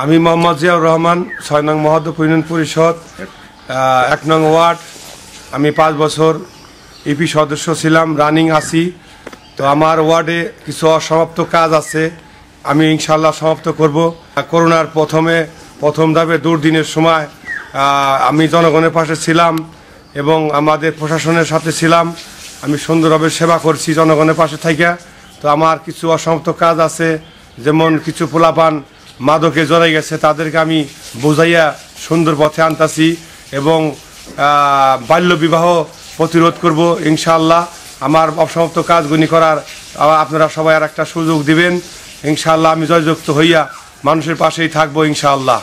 আমি মোহাম্মদ জিয়াউর রহমান ৬ নং মহাদেবপুর ইউনিয়ন পরিষদ ১ নং ওয়ার্ড। আমি ৫ বছর ইপি সদস্য ছিলাম, রানিং আছি। তো আমার ওয়ার্ডে কিছু অসমাপ্ত কাজ আছে, আমি ইনশাল্লাহ সমাপ্ত করব। করোনার প্রথম ধাপে দুর্দিনের সময় আমি জনগণের পাশে ছিলাম এবং আমাদের প্রশাসনের সাথে ছিলাম। আমি সুন্দরভাবে সেবা করছি জনগণের পাশে থেকে। তো আমার কিছু অসমাপ্ত কাজ আছে, যেমন কিছু পোলাপান মাদকে জড়াই গেছে, তাদেরকে আমি বোঝাইয়া সুন্দর পথে আনতাছি এবং বাল্যবিবাহ প্রতিরোধ করব ইনশাআল্লাহ। আমার অসমাপ্ত কাজগুলি করার আপনারা সবাই আর একটা সুযোগ দিবেন ইনশাআল্লাহ। আমি জয়যুক্ত হইয়া মানুষের পাশেই থাকবো ইনশাআল্লাহ।